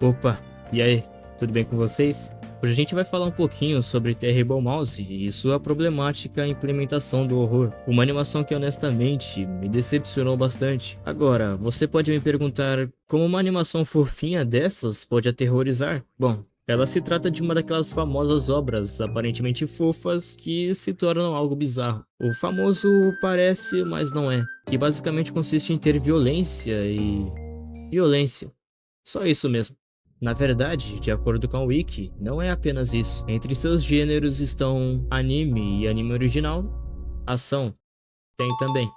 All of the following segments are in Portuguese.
Opa, e aí, tudo bem com vocês? Hoje a gente vai falar um pouquinho sobre Terrible Mouse e sua problemática implementação do horror, uma animação que honestamente me decepcionou bastante. Agora, você pode me perguntar como uma animação fofinha dessas pode aterrorizar? Bom, ela se trata de uma daquelas famosas obras aparentemente fofas que se tornam algo bizarro. O famoso parece, mas não é, que basicamente consiste em ter violência e violência. Só isso mesmo. Na verdade, de acordo com a Wiki, não é apenas isso. Entre seus gêneros estão anime e anime original, ação, tem também.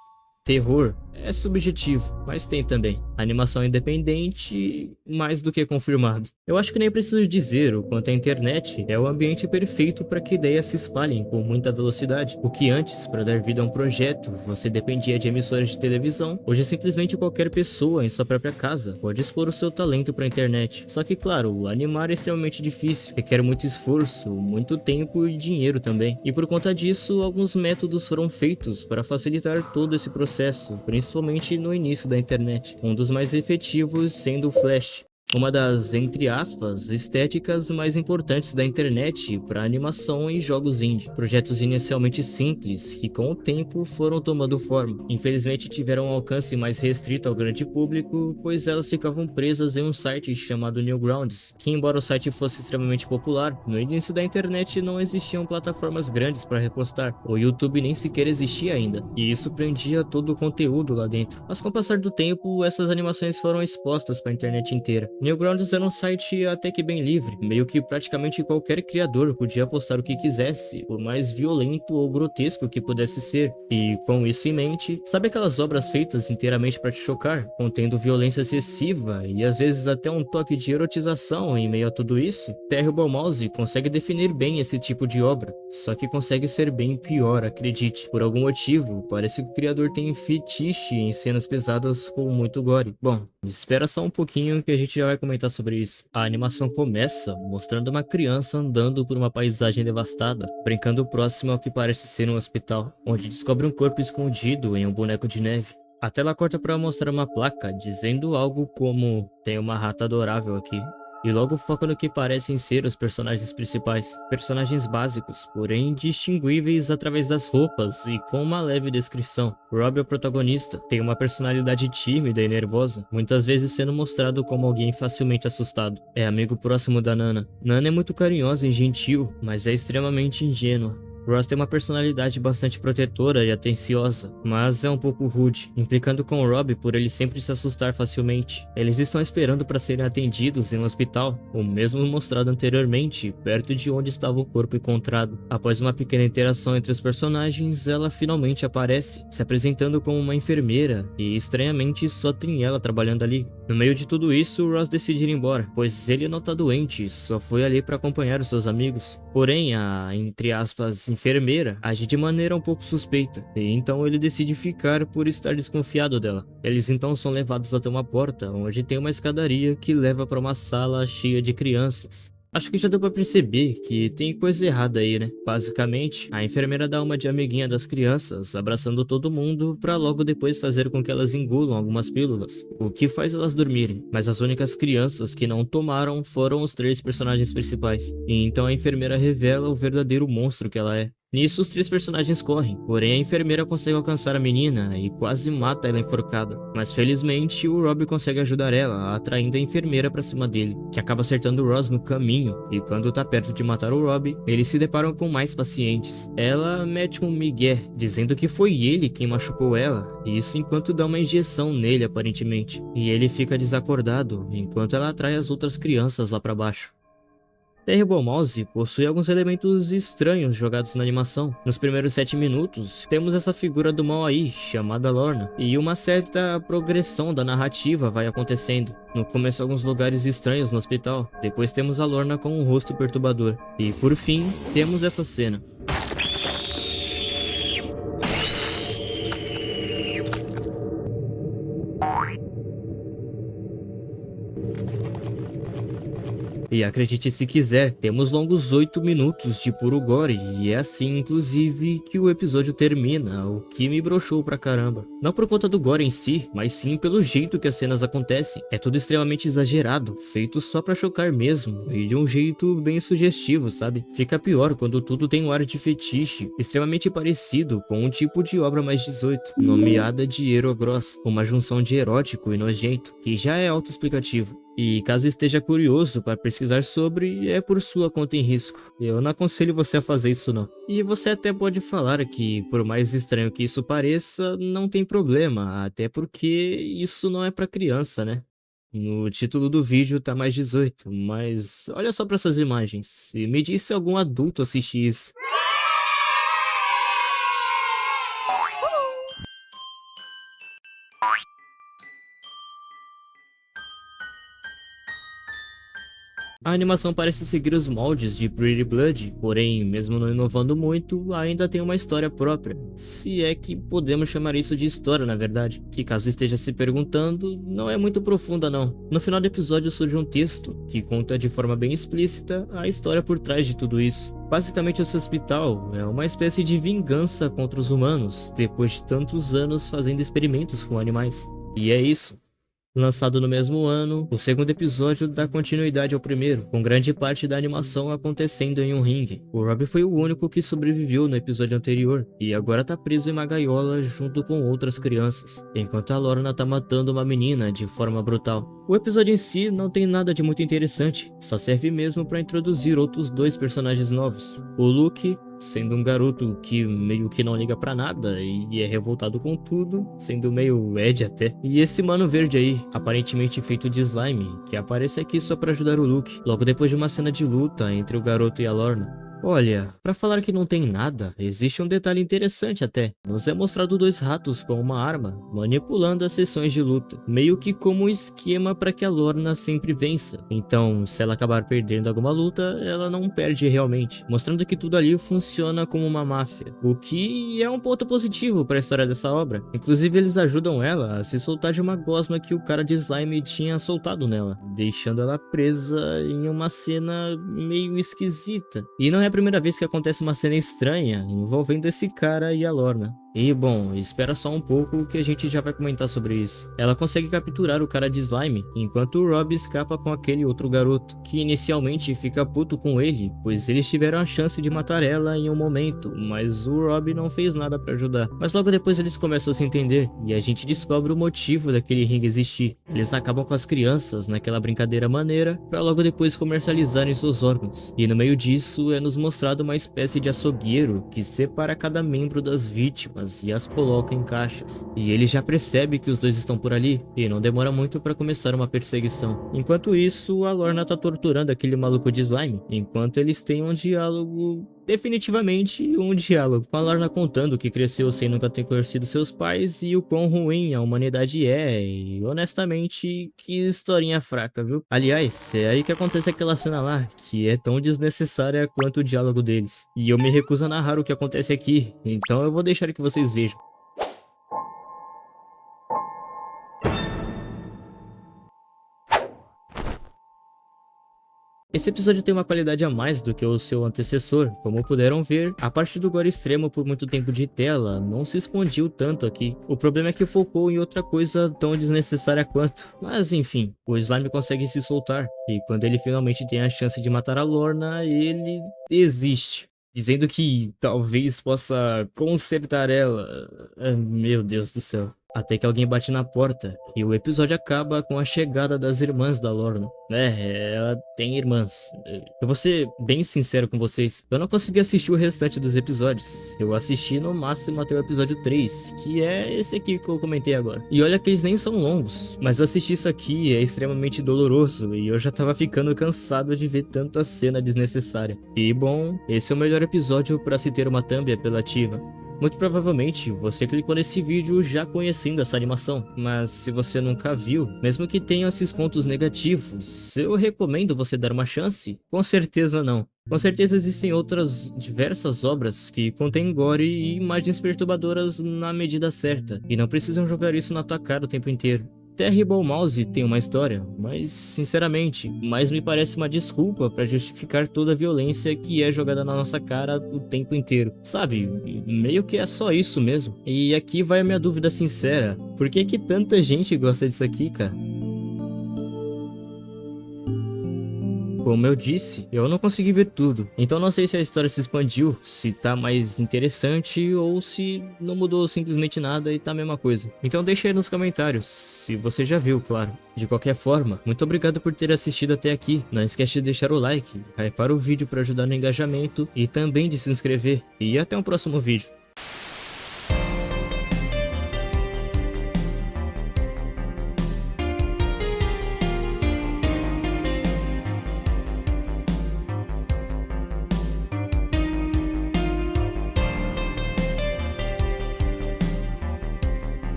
Terror é subjetivo, mas tem também. Animação independente, mais do que confirmado. Eu acho que nem preciso dizer o quanto a internet é o ambiente perfeito para que ideias se espalhem com muita velocidade. O que antes, para dar vida a um projeto, você dependia de emissoras de televisão, hoje simplesmente qualquer pessoa em sua própria casa pode expor o seu talento para a internet. Só que, claro, animar é extremamente difícil, requer muito esforço, muito tempo e dinheiro também. E por conta disso, alguns métodos foram feitos para facilitar todo esse processo, principalmente no início da internet. Um dos mais efetivos sendo o Flash, uma das, entre aspas, estéticas mais importantes da internet para animação e jogos indie. Projetos inicialmente simples que com o tempo foram tomando forma. Infelizmente tiveram um alcance mais restrito ao grande público, pois elas ficavam presas em um site chamado Newgrounds, que embora o site fosse extremamente popular, no início da internet não existiam plataformas grandes para repostar. O YouTube nem sequer existia ainda, e isso prendia todo o conteúdo lá dentro. Mas com o passar do tempo, essas animações foram expostas para a internet inteira. Newgrounds era um site até que bem livre, meio que praticamente qualquer criador podia postar o que quisesse, por mais violento ou grotesco que pudesse ser. E com isso em mente, sabe aquelas obras feitas inteiramente para te chocar, contendo violência excessiva e às vezes até um toque de erotização em meio a tudo isso? Terrible Mouse consegue definir bem esse tipo de obra, só que consegue ser bem pior, acredite. Por algum motivo, parece que o criador tem fetiche em cenas pesadas com muito gore. Bom, espera só um pouquinho que a gente já vai comentar sobre isso. A animação começa mostrando uma criança andando por uma paisagem devastada, brincando próximo ao que parece ser um hospital, onde descobre um corpo escondido em um boneco de neve. A tela corta para mostrar uma placa dizendo algo como: "Tem uma rata adorável aqui." E logo foca no que parecem ser os personagens principais. Personagens básicos, porém distinguíveis através das roupas e com uma leve descrição. Rob é o protagonista, tem uma personalidade tímida e nervosa, muitas vezes sendo mostrado como alguém facilmente assustado. É amigo próximo da Nana. Nana é muito carinhosa e gentil, mas é extremamente ingênua. Ross tem uma personalidade bastante protetora e atenciosa, mas é um pouco rude, implicando com Rob por ele sempre se assustar facilmente. Eles estão esperando para serem atendidos em um hospital, o mesmo mostrado anteriormente, perto de onde estava o corpo encontrado. Após uma pequena interação entre os personagens, ela finalmente aparece, se apresentando como uma enfermeira, e estranhamente só tem ela trabalhando ali. No meio de tudo isso, Ross decide ir embora, pois ele não tá doente, só foi ali para acompanhar os seus amigos. Porém, a, entre aspas, enfermeira age de maneira um pouco suspeita, e então ele decide ficar por estar desconfiado dela. Eles então são levados até uma porta, onde tem uma escadaria que leva para uma sala cheia de crianças. Acho que já deu pra perceber que tem coisa errada aí, né? Basicamente, a enfermeira dá uma de amiguinha das crianças, abraçando todo mundo, pra logo depois fazer com que elas engulam algumas pílulas, o que faz elas dormirem. Mas as únicas crianças que não tomaram foram os três personagens principais, e então a enfermeira revela o verdadeiro monstro que ela é. Nisso, os três personagens correm, porém a enfermeira consegue alcançar a menina e quase mata ela enforcada. Mas felizmente, o Rob consegue ajudar ela, atraindo a enfermeira pra cima dele, que acaba acertando o Ross no caminho, e quando tá perto de matar o Rob, eles se deparam com mais pacientes. Ela mete um migué, dizendo que foi ele quem machucou ela, isso enquanto dá uma injeção nele aparentemente, e ele fica desacordado, enquanto ela atrai as outras crianças lá pra baixo. Terrible Mouse possui alguns elementos estranhos jogados na animação. Nos primeiros 7 minutos, temos essa figura do mal aí, chamada Lorna, e uma certa progressão da narrativa vai acontecendo. No começo, alguns lugares estranhos no hospital, depois temos a Lorna com um rosto perturbador, e por fim, temos essa cena. E acredite se quiser, temos longos 8 minutos de puro gore, e é assim inclusive que o episódio termina, o que me broxou pra caramba. Não por conta do gore em si, mas sim pelo jeito que as cenas acontecem. É tudo extremamente exagerado, feito só pra chocar mesmo, e de um jeito bem sugestivo, sabe? Fica pior quando tudo tem um ar de fetiche, extremamente parecido com um tipo de obra mais 18, nomeada de Erogross, uma junção de erótico e nojento, que já é autoexplicativo. E caso esteja curioso para pesquisar sobre, é por sua conta em risco. Eu não aconselho você a fazer isso não. E você até pode falar que, por mais estranho que isso pareça, não tem problema, até porque isso não é para criança, né? No título do vídeo tá mais 18, mas olha só para essas imagens e me diz se algum adulto assiste isso. A animação parece seguir os moldes de Pretty Blood, porém, mesmo não inovando muito, ainda tem uma história própria. Se é que podemos chamar isso de história, na verdade. E caso esteja se perguntando, não é muito profunda não. No final do episódio surge um texto, que conta de forma bem explícita a história por trás de tudo isso. Basicamente, esse hospital é uma espécie de vingança contra os humanos, depois de tantos anos fazendo experimentos com animais. E é isso. Lançado no mesmo ano, o segundo episódio dá continuidade ao primeiro, com grande parte da animação acontecendo em um ringue. O Robbie foi o único que sobreviveu no episódio anterior, e agora tá preso em uma gaiola junto com outras crianças, enquanto a Lorna tá matando uma menina de forma brutal. O episódio em si não tem nada de muito interessante, só serve mesmo para introduzir outros dois personagens novos. O Luke, sendo um garoto que meio que não liga pra nada e é revoltado com tudo, sendo meio Ed até. E esse mano verde aí, aparentemente feito de slime, que aparece aqui só pra ajudar o Luke, logo depois de uma cena de luta entre o garoto e a Lorna. Olha, pra falar que não tem nada, existe um detalhe interessante até. Nos é mostrado dois ratos com uma arma, manipulando as sessões de luta, meio que como um esquema para que a Lorna sempre vença. Então, se ela acabar perdendo alguma luta, ela não perde realmente, mostrando que tudo ali funciona como uma máfia, o que é um ponto positivo para a história dessa obra. Inclusive, eles ajudam ela a se soltar de uma gosma que o cara de slime tinha soltado nela, deixando ela presa em uma cena meio esquisita. E não é a primeira vez que acontece uma cena estranha envolvendo esse cara e a Lorna. E bom, espera só um pouco que a gente já vai comentar sobre isso. Ela consegue capturar o cara de slime, enquanto o Rob escapa com aquele outro garoto, que inicialmente fica puto com ele, pois eles tiveram a chance de matar ela em um momento, mas o Rob não fez nada pra ajudar. Mas logo depois eles começam a se entender, e a gente descobre o motivo daquele ringue existir. Eles acabam com as crianças naquela brincadeira maneira, pra logo depois comercializarem seus órgãos. E no meio disso é nos mostrado uma espécie de açougueiro que separa cada membro das vítimas e as coloca em caixas. E ele já percebe que os dois estão por ali, e não demora muito para começar uma perseguição. Enquanto isso, a Lorna tá torturando aquele maluco de slime, enquanto eles têm um diálogo... definitivamente um diálogo, com a Lorna contando que cresceu sem nunca ter conhecido seus pais e o quão ruim a humanidade é, e honestamente, que historinha fraca, viu? Aliás, é aí que acontece aquela cena lá, que é tão desnecessária quanto o diálogo deles. E eu me recuso a narrar o que acontece aqui, então eu vou deixar que vocês vejam. Esse episódio tem uma qualidade a mais do que o seu antecessor, como puderam ver, a parte do gore extremo por muito tempo de tela não se expandiu tanto aqui. O problema é que focou em outra coisa tão desnecessária quanto. Mas enfim, o slime consegue se soltar, e quando ele finalmente tem a chance de matar a Lorna, ele desiste, dizendo que talvez possa consertar ela. Meu Deus do céu. Até que alguém bate na porta, e o episódio acaba com a chegada das irmãs da Lorna. Ela tem irmãs. Eu vou ser bem sincero com vocês, eu não consegui assistir o restante dos episódios. Eu assisti no máximo até o episódio 3, que é esse aqui que eu comentei agora. E olha que eles nem são longos, mas assistir isso aqui é extremamente doloroso, e eu já tava ficando cansado de ver tanta cena desnecessária. E bom, esse é o melhor episódio para se ter uma thumb apelativa. Muito provavelmente você clicou nesse vídeo já conhecendo essa animação, mas se você nunca viu, mesmo que tenha esses pontos negativos, eu recomendo você dar uma chance? Com certeza não. Com certeza existem outras diversas obras que contêm gore e imagens perturbadoras na medida certa, e não precisam jogar isso na tua cara o tempo inteiro. Terrible Mouse tem uma história, mas sinceramente, mais me parece uma desculpa para justificar toda a violência que é jogada na nossa cara o tempo inteiro. Sabe, meio que é só isso mesmo. E aqui vai a minha dúvida sincera, por que que tanta gente gosta disso aqui, cara? Como eu disse, eu não consegui ver tudo, então não sei se a história se expandiu, se tá mais interessante ou se não mudou simplesmente nada e tá a mesma coisa. Então deixa aí nos comentários, se você já viu, claro. De qualquer forma, muito obrigado por ter assistido até aqui. Não esquece de deixar o like, hypar o vídeo para ajudar no engajamento e também de se inscrever. E até o próximo vídeo.